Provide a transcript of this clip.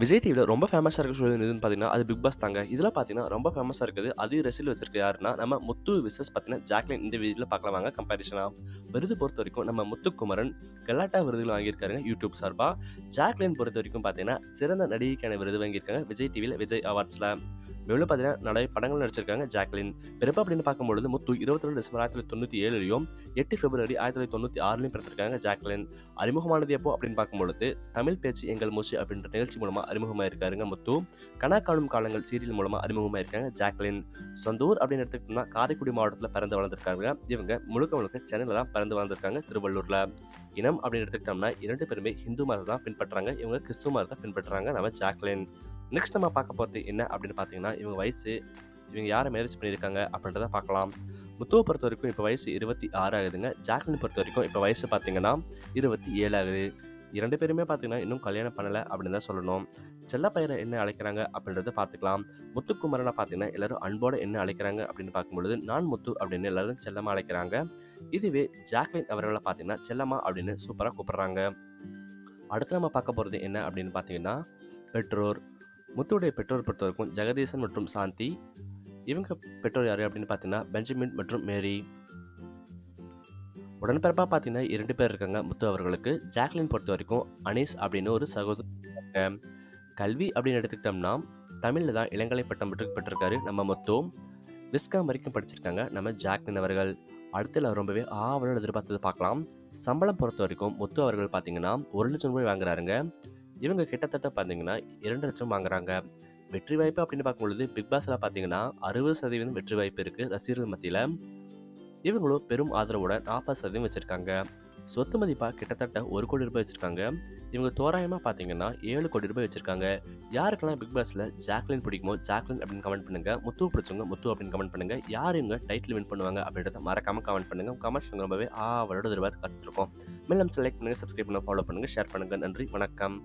விஜய் டிவியில் ரொம்ப ஃபேமஸாக இருக்க ஷோ எதுன்னு பார்த்தீங்கன்னா அது பிக் பாஸ் தாங்க. இதில் பார்த்தீங்கன்னா ரொம்ப ஃபேமஸாக இருக்குது அது ரசில் வச்சிருக்கு யாருன்னா நம்ம முத்து விசஸ் பார்த்தீங்கன்னா ஜாக்லின். இந்த வீடியோவில் பார்க்கலாம் வாங்க கம்பேரிஷனாக. விருது பொறுத்த வரைக்கும் நம்ம முத்துக்குமரன் கலாட்டா விருதுகள் வாங்கியிருக்காருங்க யூடியூப் சார்பாக. ஜாக்லின் பொறுத்த வரைக்கும் பார்த்தீங்கன்னா சிறந்த நடிகைக்கான விருது வாங்கியிருக்காங்க விஜய் டிவியில் விஜய் அவார்ட்ஸில். மேலும் பார்த்தீங்கன்னா நிறைய படங்கள் நடிச்சிருக்காங்க ஜாக்லின். பிறப்பு அப்படின்னு பார்க்கும்பொழுது முத்து 22 டிசம்பர் 1997 8 பிப்ரவரி 1996 பிறந்திருக்காங்க ஜாக்லின். அறிமுகமானது எப்போ அப்படின்னு பார்க்கும்பொழுது தமிழ் பேச்சு எங்கள் மூச்சு அப்படின்ற நிகழ்ச்சி மூலமாக அறிமுகமாக இருக்காருங்க முத்து. கனா காணும் காலங்கள் சீரியல் மூலமாக அறிமுகமாக இருக்காங்க ஜாக்லின். சொந்த ஊர் அப்படின்னு எடுத்துக்கிட்டோம்னா காரைக்குடி மாவட்டத்தில் பிறந்து வளர்ந்துருக்காங்க. இவங்க முழுக்க சென்னையில் தான் பிறந்து வளர்ந்துருக்காங்க, திருவள்ளூரில். இனம் அப்படின்னு எடுத்துக்கிட்டோம்னா 2 பேருமே ஹிந்து மதத்தை தான் பின்பற்றுறாங்க, இவங்க கிறிஸ்துவ மதத்தை பின்பற்றுறாங்க நம்ம ஜாக்லின். நெக்ஸ்ட் நம்ம பார்க்க போகிறது என்ன அப்படின்னு பார்த்தீங்கன்னா இவங்க வயசு, இவங்க யாரை மேரேஜ் பண்ணியிருக்காங்க அப்படின்றத பார்க்கலாம். முத்துவை பொறுத்த வரைக்கும் இப்போ வயசு 26 ஆகுதுங்க. ஜாக்லின் பொறுத்த வரைக்கும் இப்போ வயசு பார்த்தீங்கன்னா 27 ஆகுது. 2 பேருமே பார்த்தீங்கன்னா இன்னும் கல்யாணம் பண்ணலை அப்படின்னு தான் சொல்லணும். செல்ல பெயரை என்ன அழைக்கிறாங்க அப்படின்றத பார்த்துக்கலாம். முத்துக்குமரனை பார்த்தீங்கன்னா எல்லாரும் அன்போடு என்ன அழைக்கிறாங்க அப்படின்னு பார்க்கும்பொழுது நான் முத்து அப்படின்னு எல்லாரும் செல்லமாக அழைக்கிறாங்க. இதுவே ஜாக்லின் அவர்களை பார்த்தீங்கன்னா செல்லம்மா அப்படின்னு சூப்பராக கூப்பிட்றாங்க. அடுத்து நம்ம பார்க்க போகிறது என்ன அப்படின்னு பார்த்தீங்கன்னா பெற்றோர். முத்துவுடைய பெற்றோர் பொறுத்த வரைக்கும் ஜெகதீசன் மற்றும் சாந்தி. இவங்க பெற்றோர் யார் அப்படின்னு பார்த்தீங்கன்னா பெஞ்சமின் மற்றும் மேரி. உடன்பிறப்பாக பார்த்தீங்கன்னா 2 பேர் இருக்காங்க முத்து அவர்களுக்கு. ஜாக்லின் பொறுத்த வரைக்கும் அனீஸ் அப்படின்னு ஒரு சகோதரர். கல்வி அப்படின்னு எடுத்துக்கிட்டோம்னா தமிழில் தான் இளங்கலை பட்டம் பெற்றிருக்காரு நம்ம முத்து. விஸ்காம் வரைக்கும் படிச்சிருக்காங்க நம்ம ஜாக்லின் அவர்கள். அடுத்து ரொம்பவே ஆவலோடு எதிர்பார்த்தது பார்க்கலாம். சம்பளம் பொறுத்த வரைக்கும் முத்து அவர்கள் பார்த்தீங்கன்னா 1 லட்சம் ரூபாய் வாங்குறாருங்க. இவங்க கிட்டத்தட்ட பார்த்தீங்கன்னா 2 லட்சம் வாங்குறாங்க. வெற்றி வாய்ப்பு அப்படின்னு பார்க்கும்பொழுது பிக் பாஸில் பார்த்தீங்கன்னா 60% வெற்றி வாய்ப்பு இருக்குது ரசிகர்கள் மத்தியில். இவங்களும் பெரும் ஆதரவோட 40% வச்சுருக்காங்க. சொத்து மதிப்பாக கிட்டத்தட்ட 1 கோடி ரூபாய் வச்சுருக்காங்க. இவங்க தோராயமாக பார்த்தீங்கன்னா 7 கோடி ரூபாய் வச்சுருக்காங்க. யாருக்கெல்லாம் பிக் பாஸில் ஜாக்லின் பிடிக்குமோ ஜாக்லின் அப்படின்னு கமெண்ட் பண்ணுங்கள். முத்து பிடிச்சவங்க முத்து அப்படின்னு கமெண்ட் பண்ணுங்கள். யார் இவங்க டைட்டில் வின் பண்ணுவாங்க அப்படின்றத மறக்காமல் கமெண்ட் பண்ணுங்கள். கமெண்ட்ஸ் ரொம்பவே ஆவலோட எதிர்பார்த்து காத்துட்ருக்கோம். மேலும் லைக் பண்ணுங்கள், சப்ஸ்கிரைப் பண்ணுங்கள், ஃபாலோ பண்ணுங்கள், ஷேர் பண்ணுங்கள். நன்றி, வணக்கம்.